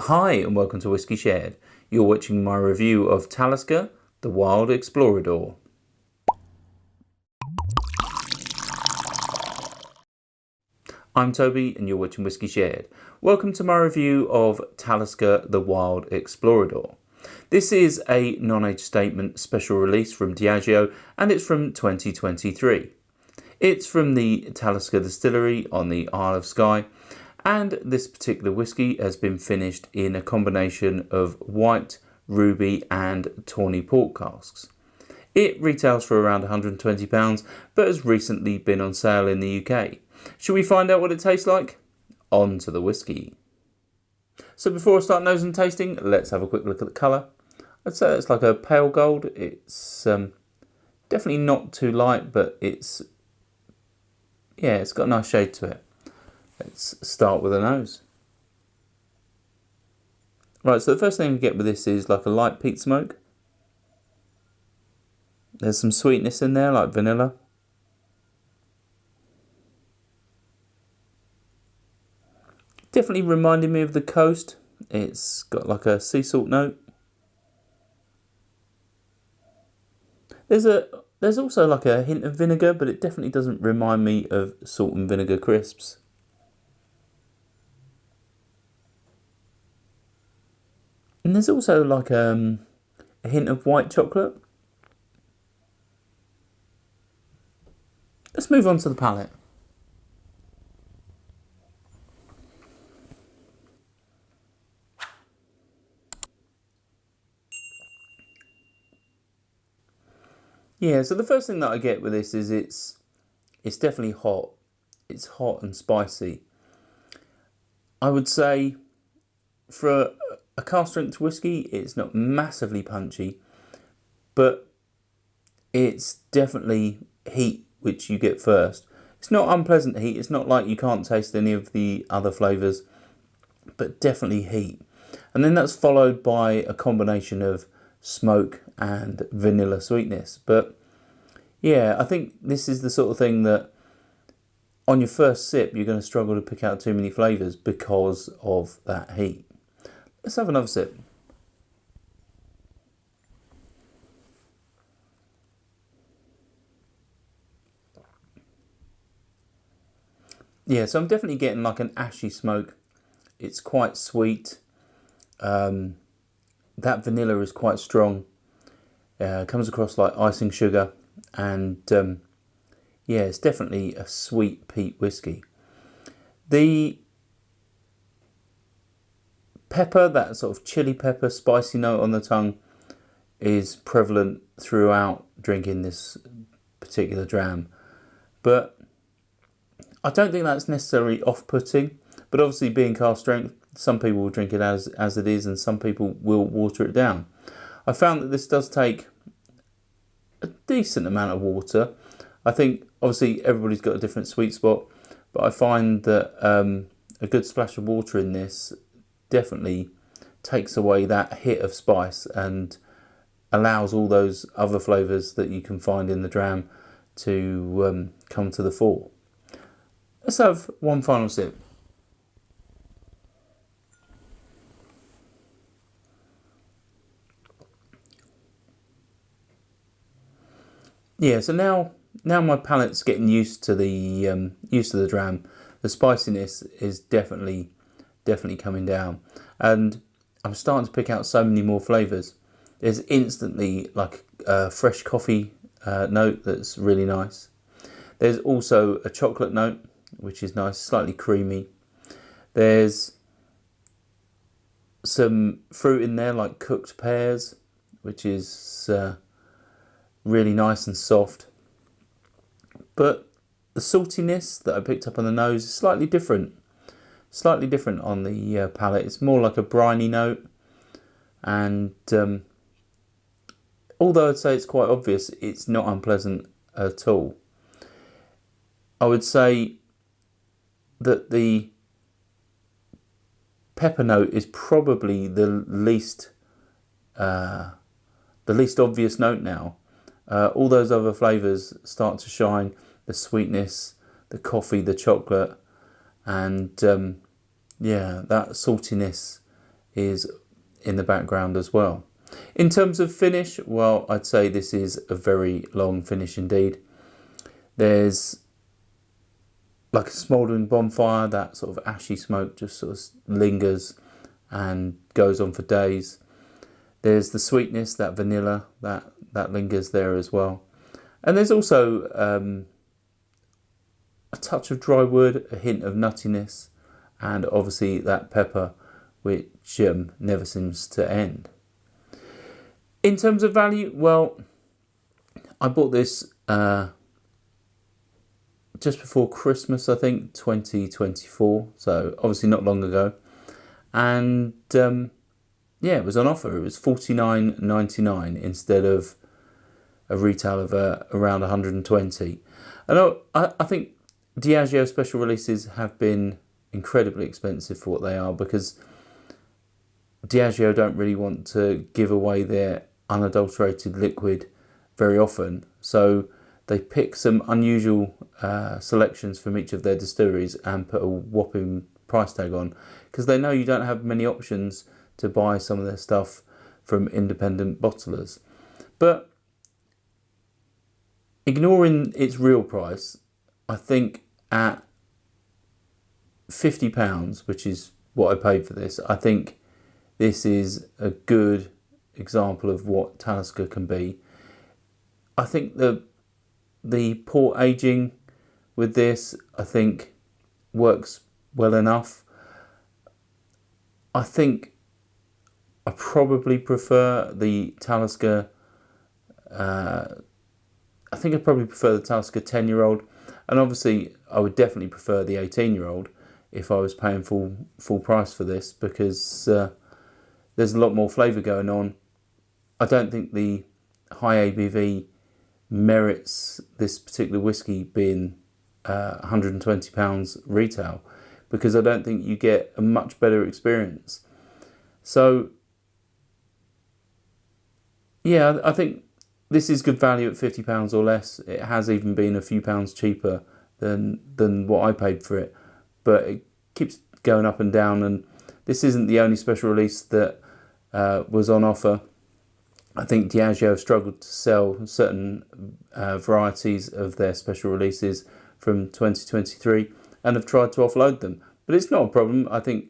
Hi and welcome to Whiskey Shared. You're watching my review of Talisker, the Wild Explorador. I'm Toby and you're watching Whiskey Shared. Welcome to my review of Talisker, the Wild Explorador. This is a non-age statement special release from Diageo and it's from 2023. It's from the Talisker Distillery on the Isle of Skye. And this particular whiskey has been finished in a combination of white, ruby and tawny port casks. It retails for around £120 but has recently been on sale in the UK. Should we find out what it tastes like? On to the whiskey. So before I start nosing and tasting, let's have a quick look at the colour. I'd say it's like a pale gold. It's definitely not too light, but it's got a nice shade to it. Let's start with the nose. Right, so the first thing we get with this is like a light peat smoke. There's some sweetness in there, like vanilla. Definitely reminded me of the coast. It's got like a sea salt note. There's also like a hint of vinegar, but it definitely doesn't remind me of salt and vinegar crisps. And there's also like a hint of white chocolate. Let's move on to the palate. Yeah, so the first thing that I get with this is it's definitely hot. It's hot and spicy. I would say for a cask strength whiskey, it's not massively punchy, but it's definitely heat which you get first. It's not unpleasant heat. It's not like you can't taste any of the other flavours, but definitely heat. And then that's followed by a combination of smoke and vanilla sweetness. But yeah, I think this is the sort of thing that on your first sip you're going to struggle to pick out too many flavours because of that heat. Let's have another sip. Yeah, so I'm definitely getting like an ashy smoke. It's quite sweet. That vanilla is quite strong. Comes across like icing sugar. And yeah, it's definitely a sweet peat whiskey. The pepper, that sort of chili pepper, spicy note on the tongue is prevalent throughout drinking this particular dram. But I don't think that's necessarily off-putting. But obviously being cask strength, some people will drink it as it is and some people will water it down. I found that this does take a decent amount of water. I think obviously everybody's got a different sweet spot, but I find that a good splash of water in this definitely takes away that hit of spice and allows all those other flavours that you can find in the dram to come to the fore. Let's have one final sip. Yeah, so now my palate's getting used to the dram. The spiciness is definitely coming down, and I'm starting to pick out so many more flavours. There's instantly like a fresh coffee note that's really nice. There's also a chocolate note which is nice, slightly creamy. There's some fruit in there like cooked pears, which is really nice and soft. But the saltiness that I picked up on the nose is slightly different on the palate. It's more like a briny note, and although I'd say it's quite obvious, it's not unpleasant at all. I would say that the pepper note is probably the least obvious note now. All those other flavours start to shine, the sweetness, the coffee, the chocolate, and yeah, that saltiness is in the background as well. In terms of finish, well, I'd say this is a very long finish indeed. There's like a smouldering bonfire, that sort of ashy smoke just sort of lingers and goes on for days. There's the sweetness, that vanilla, that lingers there as well. And there's also a touch of dry wood, a hint of nuttiness, and obviously that pepper, which never seems to end. In terms of value, well, I bought this just before Christmas, I think, 2024, so obviously not long ago. And yeah, it was on offer. It was $49.99 instead of a retail of around 120. And I think Diageo special releases have been incredibly expensive for what they are, because Diageo don't really want to give away their unadulterated liquid very often, so they pick some unusual selections from each of their distilleries and put a whopping price tag on, because they know you don't have many options to buy some of their stuff from independent bottlers. But ignoring its real price, I think at £50, which is what I paid for this, I think this is a good example of what Talisker can be. I think the port aging with this, I think, works well enough. I think I probably prefer the Talisker. I think I probably prefer the Talisker 10-year-old, and obviously I would definitely prefer the 18-year-old if I was paying full price for this, because there's a lot more flavour going on. I don't think the high ABV merits this particular whisky being £120 retail, because I don't think you get a much better experience. So yeah, I think this is good value at £50 or less. It has even been a few pounds cheaper than what I paid for it, but it keeps going up and down, and this isn't the only special release that was on offer. I think Diageo have struggled to sell certain varieties of their special releases from 2023 and have tried to offload them. But it's not a problem. I think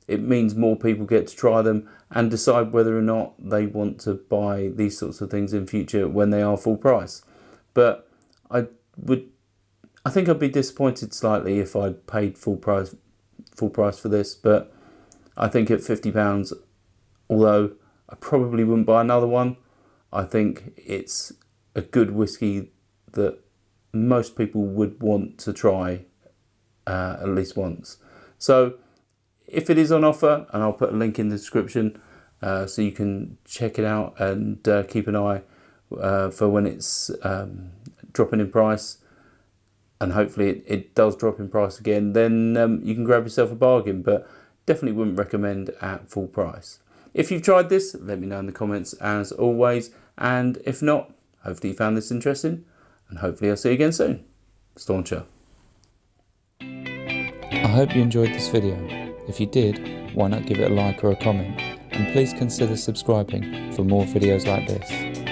it means more people get to try them and decide whether or not they want to buy these sorts of things in future when they are full price. But I think I'd be disappointed slightly if I'd paid full price for this. But I think at £50, although I probably wouldn't buy another one, I think it's a good whisky that most people would want to try at least once. So if it is on offer, and I'll put a link in the description so you can check it out and keep an eye for when it's dropping in price, and hopefully it does drop in price again, then you can grab yourself a bargain, but definitely wouldn't recommend at full price. If you've tried this, let me know in the comments as always, and if not, hopefully you found this interesting, and hopefully I'll see you again soon. Stauncher. I hope you enjoyed this video. If you did, why not give it a like or a comment, and please consider subscribing for more videos like this.